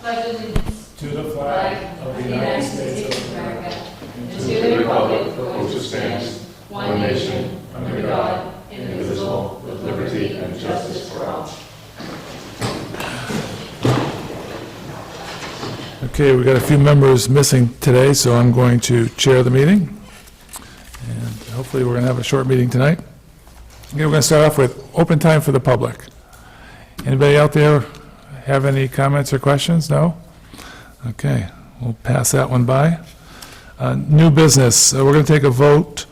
pledge allegiance to the flag of the United States of America and to the republic for which it stands, one nation, under God, indivisible, with liberty and justice for all. Okay, we've got a few members missing today, so I'm going to chair the meeting. And hopefully we're going to have a short meeting tonight. Okay, we're going to start off with open time for the public. Anybody out there have any comments or questions? No? Okay, we'll pass that one by. New business, we're going to take a vote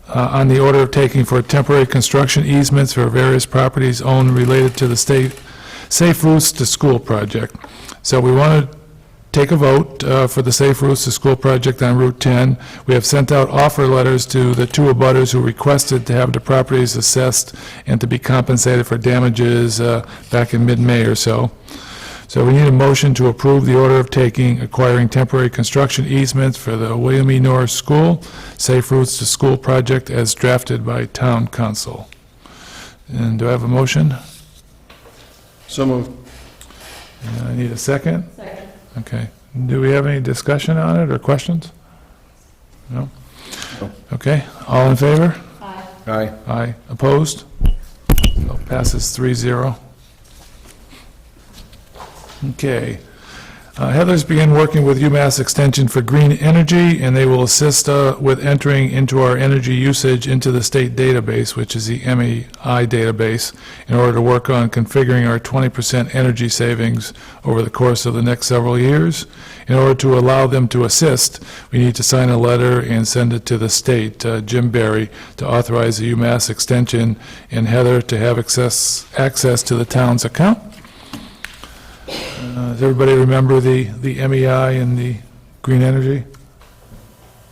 on the order of taking for temporary construction easements for various properties owned related to the state Safe Routes to School project. So we want to take a vote for the Safe Routes to School project on Route 10. We have sent out offer letters to the two abutters who requested to have the properties assessed and to be compensated for damages back in mid-May or so. So we need a motion to approve the order of taking, acquiring temporary construction easements for the William E. Norris School, Safe Routes to School project as drafted by Town Council. And do I have a motion? So moved. I need a second. Second. Okay. Do we have any discussion on it or questions? No? No. Okay. All in favor? Aye. Aye. Aye. Opposed? So passes 3-0. Okay. Heather's began working with UMass Extension for green energy, and they will assist with entering into our energy usage into the state database, which is the MEI database, in order to work on configuring our 20% energy savings over the course of the next several years. In order to allow them to assist, we need to sign a letter and send it to the state, Jim Barry, to authorize the UMass Extension and Heather to have access to the town's account. Does everybody remember the MEI and the green energy?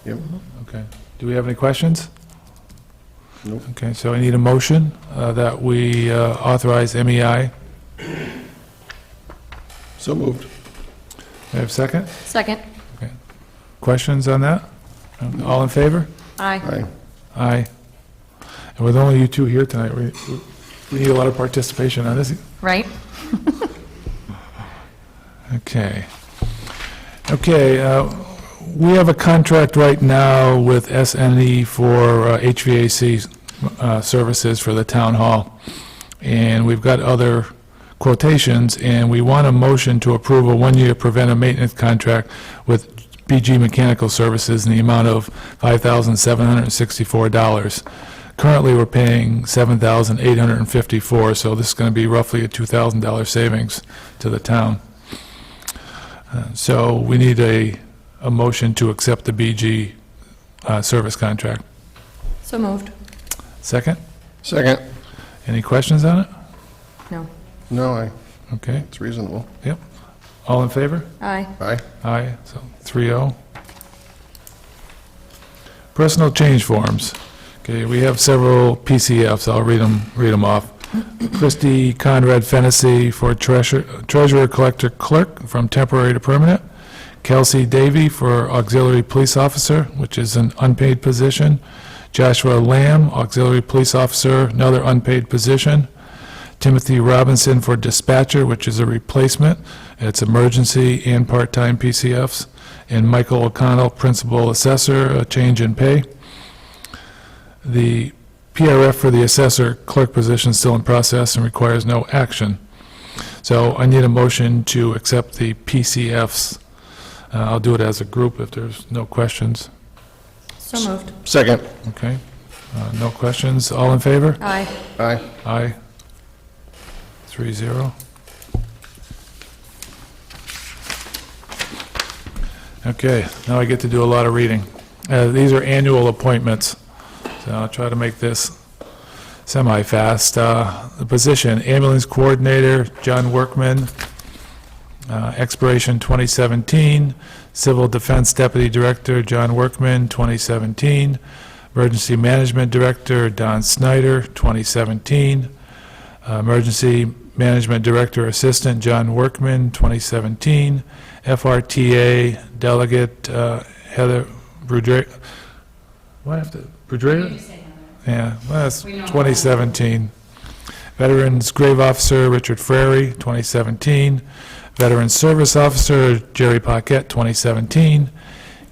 Yep. Okay. Do we have any questions? Nope. Okay, so I need a motion that we authorize MEI. So moved. I have a second? Second. Questions on that? All in favor? Aye. Aye. Aye. And with only you two here tonight, we need a lot of participation on this. Right? Okay. Okay, we have a contract right now with SNE for HVAC services for the town hall. And we've got other quotations, and we want a motion to approve a one-year preventive maintenance contract with BG Mechanical Services in the amount of $5,764. Currently, we're paying $7,854, so this is going to be roughly a $2,000 savings to the town. So we need a motion to accept the BG service contract. So moved. Second? Second. Any questions on it? No. No, Okay, it's reasonable. yep. All in favor? Aye. Aye. Aye, so 3-0. Personal change forms. Okay, we have several PCFs. I'll read them off. Christy Conrad Fennessy for Treasurer Collector Clerk from temporary to permanent. Kelsey Davy for Auxiliary Police Officer, which is an unpaid position. Joshua Lamb, Auxiliary Police Officer, another unpaid position. Timothy Robinson for Dispatcher, which is a replacement. It's emergency and part-time PCFs. And Michael O'Connell, Principal Assessor, a change in pay. The PRF for the assessor clerk position is still in process and requires no action. So I need a motion to accept the PCFs. I'll do it as a group if there's no questions. So moved. Second. Okay. No questions. All in favor? Aye. Aye. Aye. 3-0. Okay, now I get to do a lot of reading. These are annual appointments. So I'll try to make this semi-fast. The position, ambulance coordinator, John Workman, expiration 2017. Civil Defense Deputy Director, John Workman, 2017. Emergency Management Director, Don Snyder, 2017. Emergency Management Director Assistant, John Workman, 2017. FRTA Delegate, Heather Boudreau. What I have to, Boudreau? Yeah, well, that's 2017. Veterans Grave Officer Richard Frary, 2017. Veteran Service Officer, Jerry Paquette, 2017.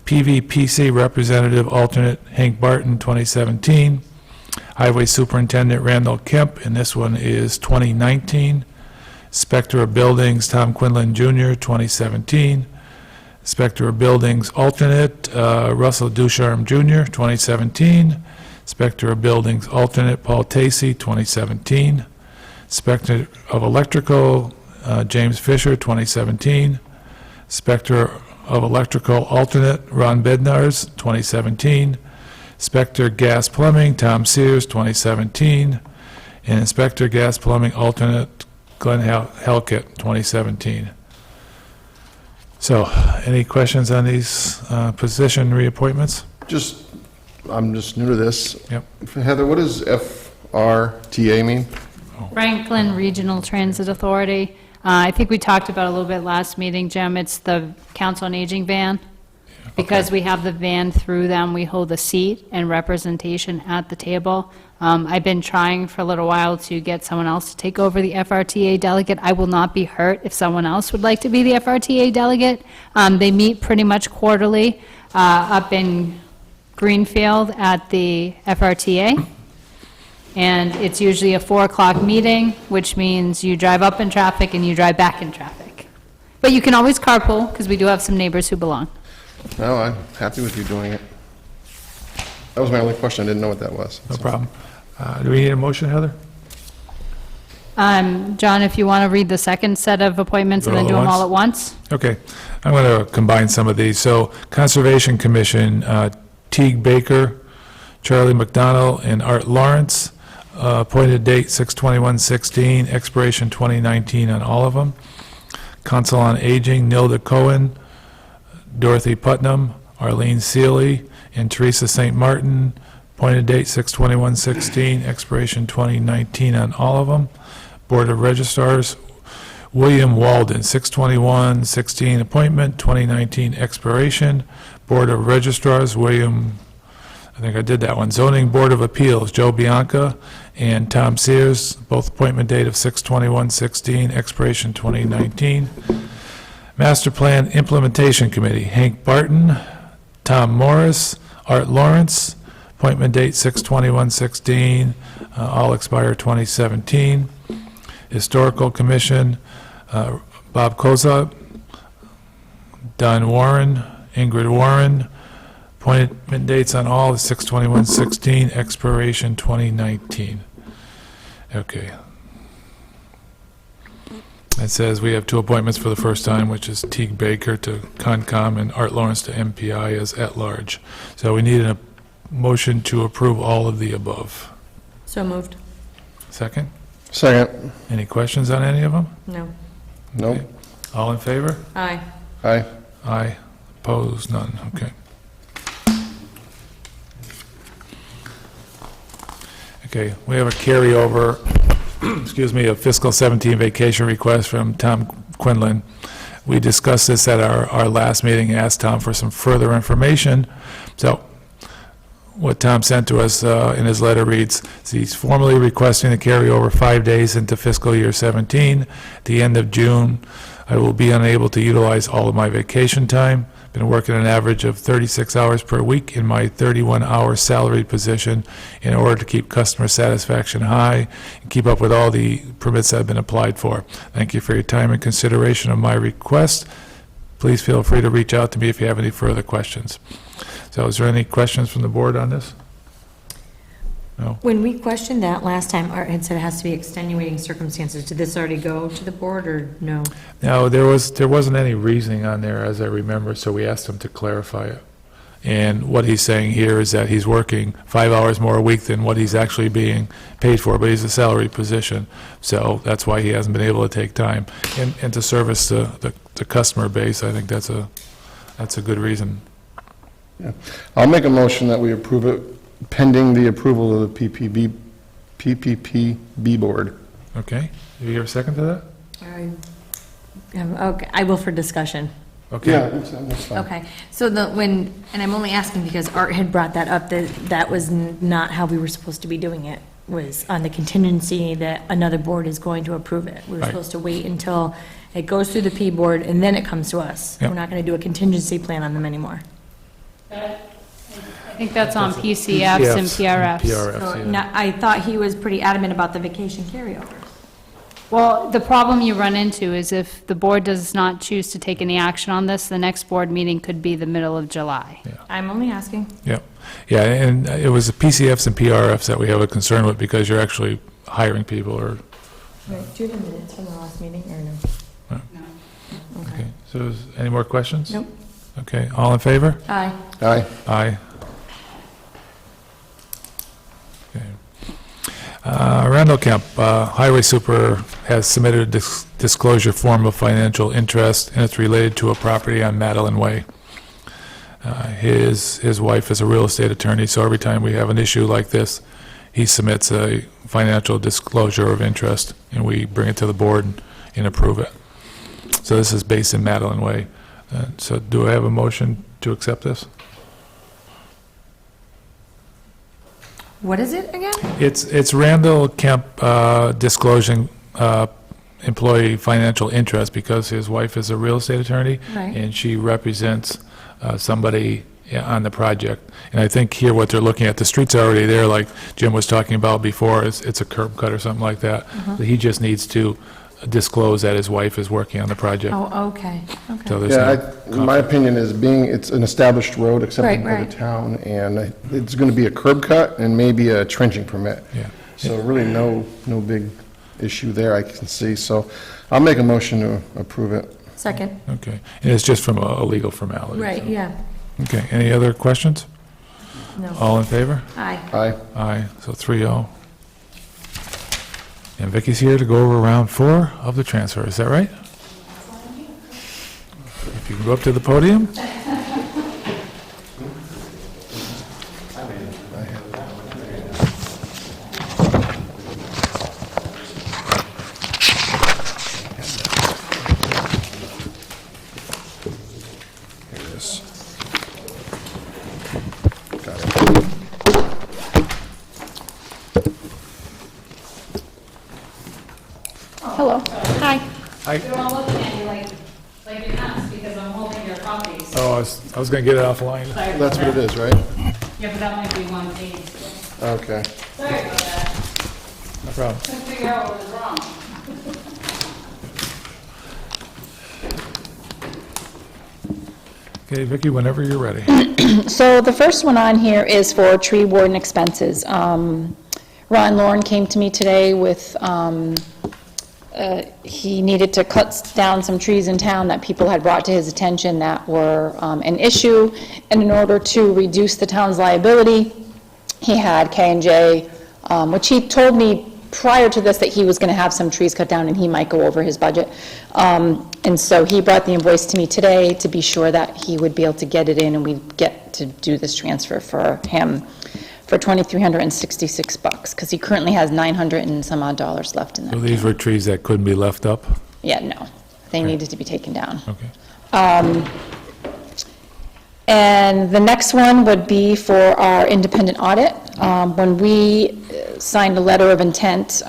PVPC Representative Alternate, Hank Barton, 2017. Highway Superintendent, Randall Kemp, and this one is 2019. Inspector of Buildings, Tom Quinlan Jr., 2017. Inspector of Buildings Alternate, Russell Ducharme Jr., 2017. Inspector of Buildings Alternate, Paul Tacey, 2017. Inspector of Electrical, James Fisher, 2017. Inspector of Electrical Alternate, Ron Bednars, 2017. Inspector Gas Plumbing, Tom Sears, 2017. And Inspector Gas Plumbing Alternate, Glenn Halkett, 2017. So, any questions on these position reappointments? I'm just new to this. Yep. Heather, what does FRTA mean? Franklin Regional Transit Authority. I think we talked about it a little bit last meeting, Jim. It's the Council on Aging van. Because we have the van through them, we hold a seat and representation at the table. I've been trying for a little while to get someone else to take over the FRTA delegate. I will not be hurt if someone else would like to be the FRTA delegate. They meet pretty much quarterly up in Greenfield at the FRTA. And it's usually a 4 o'clock meeting, which means you drive up in traffic and you drive back in traffic. But you can always carpool, because we do have some neighbors who belong. No, I'm happy with you doing it. That was my only question. I didn't know what that was. No problem. Do we need a motion, Heather? John, if you want to read the second set of appointments and then do them all at once? Okay. I'm going to combine some of these. So, Conservation Commission, Teague Baker, Charlie McDonald, and Art Lawrence. Appointed date 6/21/16, expiration 2019 on all of them. Council on Aging, Nilda Cohen, Dorothy Putnam, Arlene Seeley, and Teresa St. Martin. Appointed date 6/21/16, expiration 2019 on all of them. Board of Registrars, William Walden, 6/21/16 appointment, 2019 expiration. Board of Registrars, William, I think I did that one. Zoning Board of Appeals, Joe Bianca and Tom Sears, both appointment date of 6/21/16, expiration 2019. Master Plan Implementation Committee, Hank Barton, Tom Morris, Art Lawrence, appointment date 6/21/16, all expire 2017. Historical Commission, Bob Koza, Don Warren, Ingrid Warren, appointment dates on all is 6/21/16, expiration 2019. Okay. It says we have 2 appointments for the first time, which is Teague Baker to Concom and Art Lawrence to MPI as at-large. So we need a motion to approve all of the above. So moved. Second? Second. Any questions on any of them? No. No. All in favor? Aye. Aye. Aye. Opposed? None. Okay. Okay, we have a carryover, excuse me, of fiscal 17 vacation request from Tom Quinlan. We discussed this at our last meeting, asked Tom for some further information. So what Tom sent to us in his letter reads, he's formally requesting to carry over 5 days into fiscal year 17. At the end of June, I will be unable to utilize all of my vacation time. Been working an average of 36 hours per week in my 31-hour salaried position in order to keep customer satisfaction high and keep up with all the permits that have been applied for. Thank you for your time and consideration of my request. Please feel free to reach out to me if you have any further questions. So is there any questions from the board on this? No? When we questioned that last time, Art had said it has to be extenuating circumstances. Did this already go to the board, or no? No, there wasn't any reasoning on there, as I remember, so we asked him to clarify it. And what he's saying here is that he's working 5 hours more a week than what he's actually being paid for, but he's a salary position, so that's why he hasn't been able to take time. And to service the customer base, I think that's a good reason. Yeah. I'll make a motion that we approve it pending the approval of the PPPB board. Okay, do you hear a second to that? Okay, I will for discussion. Okay. Yeah, that's fine. Okay, so and I'm only asking because Art had brought that up, that was not how we were supposed to be doing it, was on the contingency that another board is going to approve it. We were Right. supposed to wait until It goes through the P board, and then it comes to us. Yep. We're not going to do a contingency plan on them anymore. I think that's on PCFs and PRFs. PRFs, So, yeah. now, I thought he was pretty adamant about the vacation carryovers. Well, the problem you run into is if the board does not choose to take any action on this, the next board meeting could be the middle of July. I'm only asking. Yep. Yeah, and it was the PCFs and PRFs that we have a concern with because you're actually hiring people or, Right, do you have minutes from the last meeting, or no? okay. So is, any more questions? Nope. Okay, all in favor? Aye. Aye. Aye. Okay. Randall Kemp, Highway Super, has submitted a disclosure form of financial interest, and it's related to a property on Madeline Way. His wife is a real estate attorney, so every time we have an issue like this, he submits a financial disclosure of interest, and we bring it to the board and approve it. So this is based in Madeline Way. So do I have a motion to accept this? What is it again? It's Randall Kemp disclosing employee financial interest because his wife is a real estate attorney. Right. And she represents somebody on the project. And I think here what they're looking at, the street's already there, like Jim was talking about before, it's a curb cut or something like that. He just needs to disclose that his wife is working on the project. Oh, okay, So okay. there's Yeah, no my opinion is it's an established road accepted Right, by right. the town, and it's going to be a curb cut and maybe a trenching permit. Yeah. So really no big issue there I can see. So I'll make a motion to approve it. Second. Okay. And it's just from a legal formality. Right, so. yeah. Okay. Any other questions? No. All in favor? Aye. Aye. Aye, so 3-0. And Vicky's here to go over round 4 of the transfer, is that right? If you can go up to the podium. Here it is. Got it. Hello. Hi. They're all looking at you like you're nuts because I'm holding your copies. Oh, I was going to get it offline. Sorry about That's what it that. is, right? Yeah, but that might be one page. Okay. Sorry about that. No problem. Couldn't figure out what was wrong. Okay, Vicky, whenever you're ready. So the first one on here is for tree warden expenses. Ron Lauren came to me today with, he needed to cut down some trees in town that people had brought to his attention that were an issue, and in order to reduce the town's liability, he had K&J, which he told me prior to this that he was going to have some trees cut down and he might go over his budget. And so he brought the invoice to me today to be sure that he would be able to get it in and we'd get to do this transfer for him for $2,366, because he currently has 900 and some odd dollars left in So that. these were trees that couldn't be left up? Yeah, no, they needed to be taken down. Okay. And the next one would be for our independent audit. When we signed a letter of intent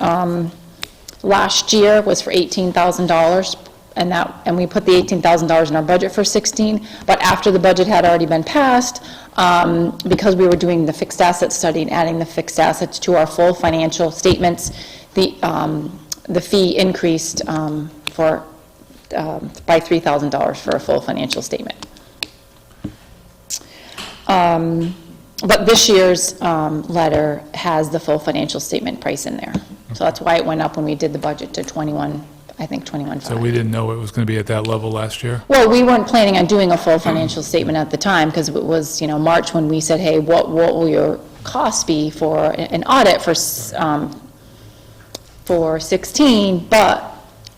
last year was for $18,000, and we put the $18,000 in our budget for 16, but after the budget had already been passed, because we were doing the fixed asset study and adding the fixed assets to our full financial statements, the fee increased by $3,000 for a full financial statement. But this year's letter has the full financial statement price in there. So that's why it went up when we did the budget to 21, I think 21.5. So we didn't know it was going to be at that level last year? Well, we weren't planning on doing a full financial statement at the time, because it was, March when we said, hey, what will your costs be for an audit for 16? But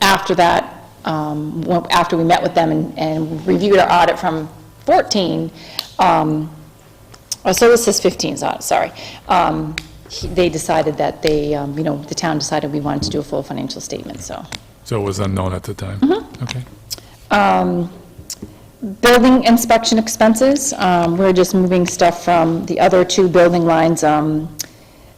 after that, after we met with them and reviewed our audit from 14, so this is 15's audit, sorry. They decided that the town decided we wanted to do a full financial statement, so. So it was unknown at the time? Okay. Building inspection expenses, we're just moving stuff from the other two building lines.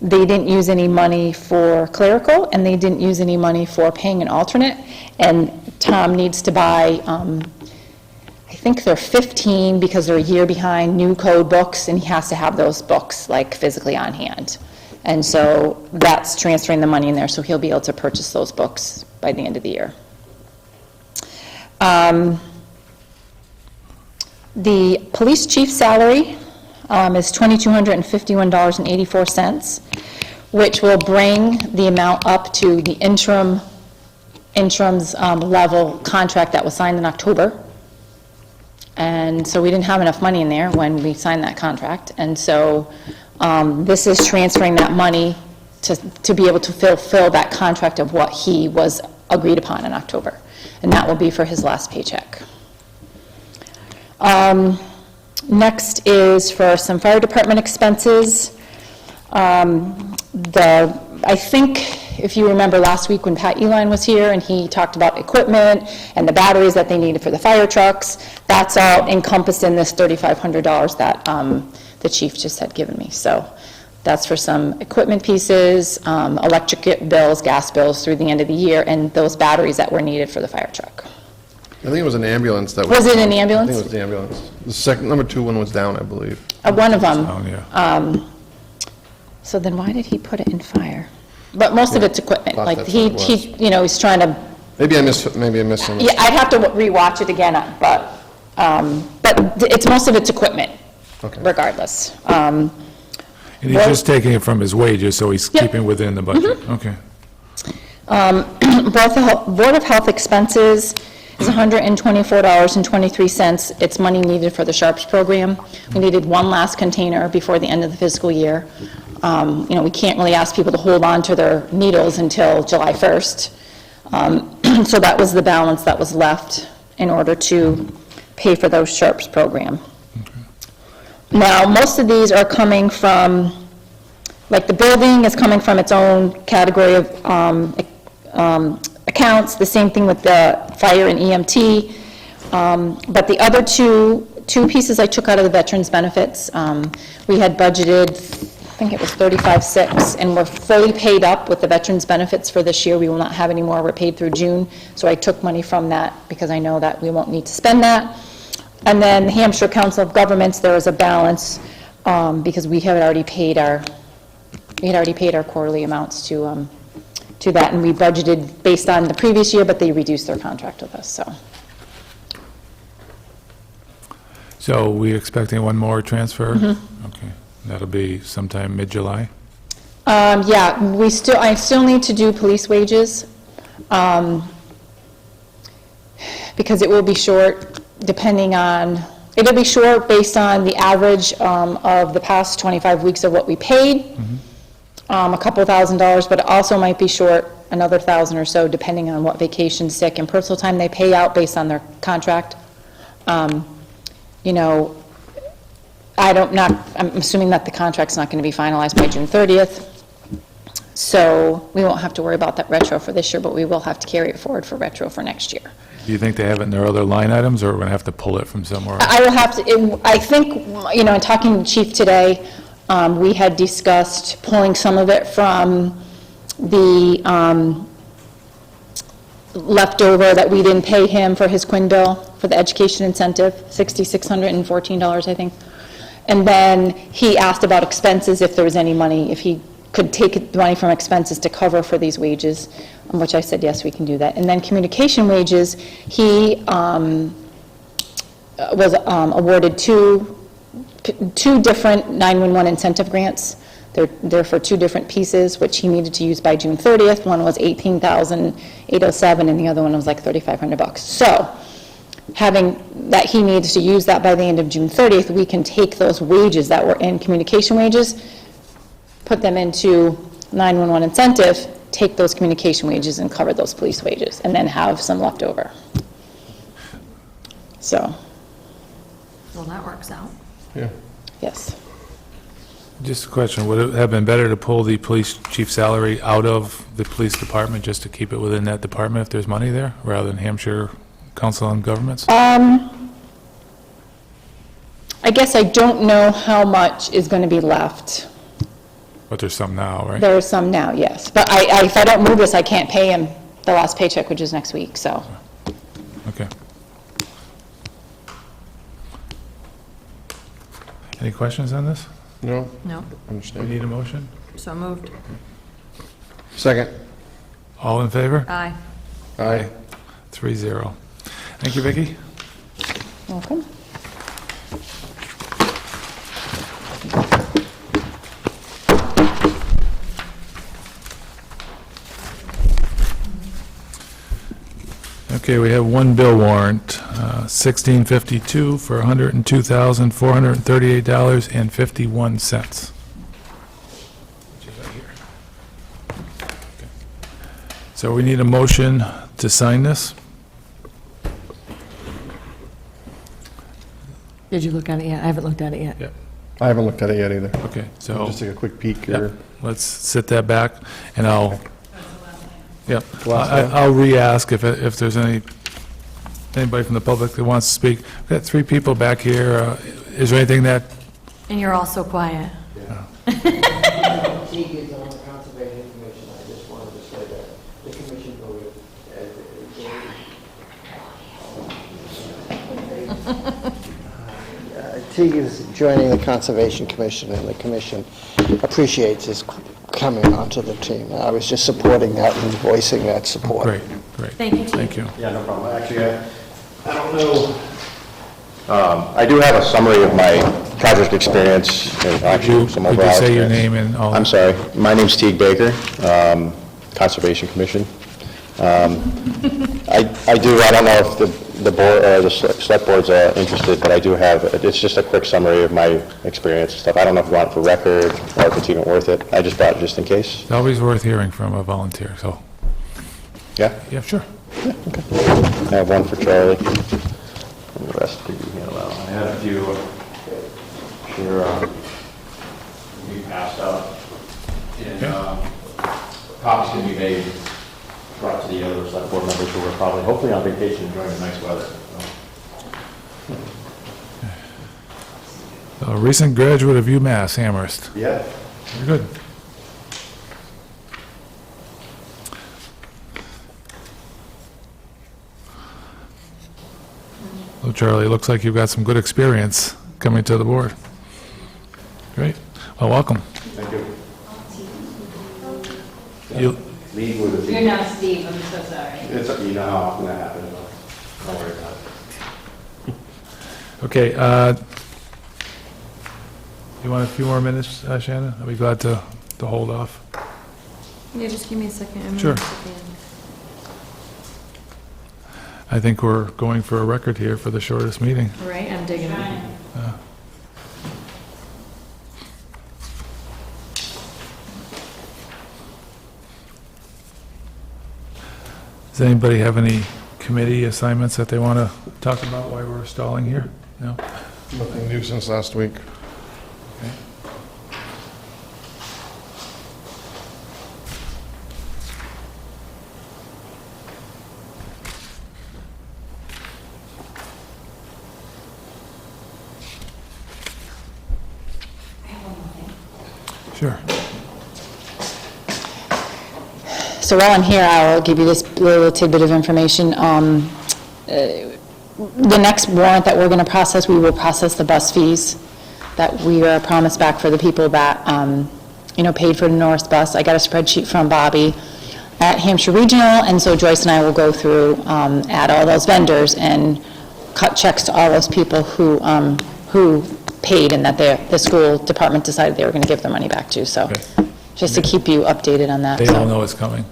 They didn't use any money for clerical, and they didn't use any money for paying an alternate. And Tom needs to buy, I think they're 15, because they're a year behind, new code books, and he has to have those books, like, physically on hand. And so that's transferring the money in there, so he'll be able to purchase those books by the end of the year. The police chief salary is $2,251.84, which will bring the amount up to the interim's level contract that was signed in October. And so we didn't have enough money in there when we signed that contract. And so this is transferring that money to be able to fulfill that contract of what he was agreed upon in October. And that will be for his last paycheck. Next is for some fire department expenses. I think, if you remember last week when Pat Eline was here and he talked about equipment and the batteries that they needed for the fire trucks, that's all encompassed in this $3,500 that the chief just had given me. So that's for some equipment pieces, electric bills, gas bills through the end of the year, and those batteries that were needed for the fire truck. I think it was an ambulance that Was it an ambulance? I think it was the ambulance. The second, number 2 one was down, I believe. One of them. Oh, yeah. So then why did he put it in fire? But most of it's equipment, Thought like that's he, what it was. you know, he's trying to, Maybe I missed some. yeah, I'd have to rewatch it again, but it's, most of it's equipment, Okay. regardless. And he's just taking it from his wages, so he's Yep. keeping within the budget. Okay. Board of Health expenses is $124.23. It's money needed for the Sharps program. We needed one last container before the end of the fiscal year. You know, we can't really ask people to hold on to their needles until July 1st. So that was the balance that was left in order to pay for those Sharps program. Now, most of these are coming from, like the building is coming from its own category of accounts, the same thing with the fire and EMT. But the other two pieces I took out of the veterans benefits. We had budgeted, I think it was 35.6, and we're fully paid up with the veterans benefits for this year. We will not have any more. We're paid through June. So I took money from that because I know that we won't need to spend that. And then the Hampshire Council of Governments, there is a balance because we had already paid our quarterly amounts to that, and we budgeted based on the previous year, but they reduced their contract with us, so. So we expecting one more transfer? Mm-hmm. Okay. That'll be sometime mid-July? Yeah, I still need to do police wages, because it will be short, it'll be short based on the average of the past 25 weeks of what we paid, a couple $1,000s, but it also might be short another 1,000 or so, depending on what vacation, sick, and personal time they pay out based on their contract. You know, I'm assuming that the contract's not going to be finalized by June 30th, so we won't have to worry about that retro for this year, but we will have to carry it forward for retro for next year. Do you think they have it in their other line items, or we're going to have to pull it from somewhere else? I will have to, I think, you know, in talking to the chief today, we had discussed pulling some of it from the leftover that we didn't pay him for his Quinn bill for the education incentive, $6,614, I think. And then he asked about expenses, if there was any money, if he could take money from expenses to cover for these wages, which I said, yes, we can do that. And then communication wages, he was awarded two different 911 incentive grants. They're for two different pieces, which he needed to use by June 30th. One was $18,807, and the other one was like $3,500. So, having that he needs to use that by the end of June 30th, we can take those wages that were in communication wages, put them into 911 incentive, take those communication wages and cover those police wages, and then have some left over. So, Well, that works out. Yeah. yes. Just a question, would it have been better to pull the police chief salary out of the police department just to keep it within that department if there's money there, rather than Hampshire Council on Governments? I guess I don't know how much is going to be left. But there's some now, right? There are some now, yes. But if I don't move this, I can't pay him the last paycheck, which is next week, so. Okay. Any questions on this? No? No, We Understand. need a motion? so moved. Second. All in favor? Aye. Aye. 3-0. Thank you, Vicki. Welcome. Okay, we have one bill warrant, 1652 for $102,438.51. So we need a motion to sign this? Did you look at it yet? I haven't looked at it yet. Yep. I haven't looked at it yet either. Okay, I'll so, just take a quick peek yep, or... let's sit that back, and I'll, yep, Last one. I'll re-ask if there's anybody from the public that wants to speak. We've got three people back here. Is there anything that, And you're all so quiet. Teague is on the Conservation Commission, I just wanted to say that the commission voted Teague is joining the Conservation Commission, and the commission appreciates his coming onto the team. I was just supporting that and voicing that support. great, great. Thank you, Chief. Thank you. Yeah, no problem. Actually, I don't know. I do have a summary of my project experience and actually some Could you overall say your experience. name and all? I'm sorry. My name's Teague Baker, Conservation Commission. I don't know if the board, or the select board's interested, but I do have, it's just a quick summary of my experience and stuff. I don't know if you want it for record or if it's even worth it. I just brought it just in case. It's always worth hearing from a volunteer, so, Yeah? yeah, sure. I have one for Charlie, and the rest for you, handle out. I had a few, here, we passed out, and copies can be made, brought to the other select board members who are probably, hopefully on vacation, enjoying the nice weather. A recent graduate of UMass Amherst. Yeah. Very good. Well, Charlie, it looks like you've got some good experience coming to the board. Great. Well, welcome. Thank you. You, Leave with a You're not Steve, I'm so sorry. It's, you know how often that happens, don't worry about it. okay, you want a few more minutes, Shannon? I'll be glad to hold off. Yeah, just give me a second. I'm Sure. gonna sit down. I think we're going for a record here for the shortest meeting. Right, I'm digging it. Does anybody have any committee assignments that they want to talk about while we're stalling here? No? Nothing new since last week. Sure. So while I'm here, I'll give you this little tidbit of information. The next warrant that we're going to process, we will process the bus fees that we are promised back for the people that, paid for the Norris bus. I got a spreadsheet from Bobby at Hampshire Regional, and so Joyce and I will go through, at all those vendors and cut checks to all those people who paid and that the school department decided they were going to give their money back to, so Okay. just to keep you updated on that. They so. all know it's coming.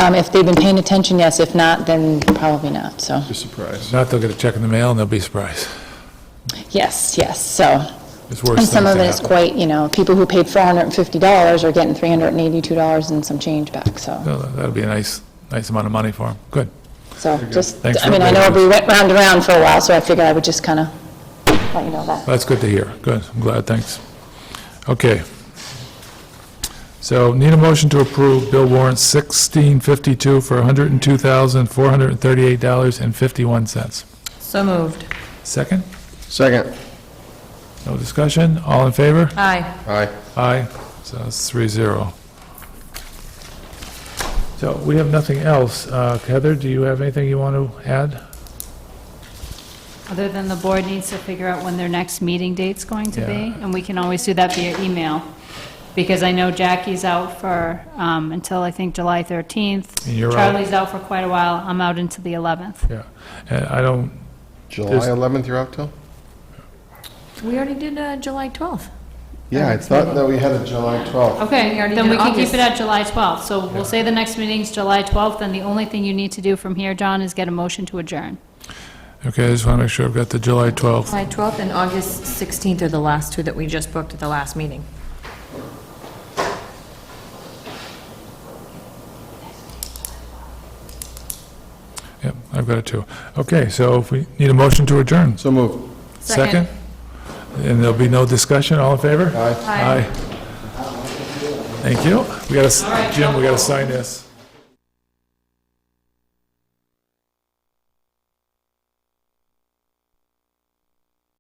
If they've been paying attention, yes. If not, then probably not, so, Just surprised. Not, they'll get a check in the mail and they'll be surprised. yes, so. It's worse And some things of to it is happen. quite, people who paid $450 are getting $382 and some change back, so. So that'll be a nice amount of money for them. Good. So just, Thanks for I know updating we went round and round for a while, so I figured I would just kind of let you know that. That's good to hear. Good. I'm glad. Thanks. Okay. So need a motion to approve bill warrant 1652 for $102,438.51. So moved. Second? Second. No discussion? All in favor? Aye. Aye. Aye, so it's 3-0. So we have nothing else. Heather, do you have anything you want to add? Other than the board needs to figure out when their next meeting date's going to be, Yeah. and we can always do that via email. Because I know Jackie's out for, until I think July 13th. And you're out. Charlie's out for quite a while. I'm out into the 11th. Yeah, and I don't, July There's- 11th you're out till? We already did July 12th. Yeah, I thought that we had a July 12th. Okay, We already then did we can August. keep it at July 12th. So we'll say the next meeting's July 12th, and the only thing you need to do from here, John, is get a motion to adjourn. okay, I just want to make sure I've got the July 12th. July 12th and August 16th are the last two that we just booked at the last meeting. Yep, I've got it too. Okay, so if we need a motion to adjourn. So moved. Second? And there'll be no discussion, all in favor? Aye. Aye. Thank you. We got to, Jim, we got to sign this.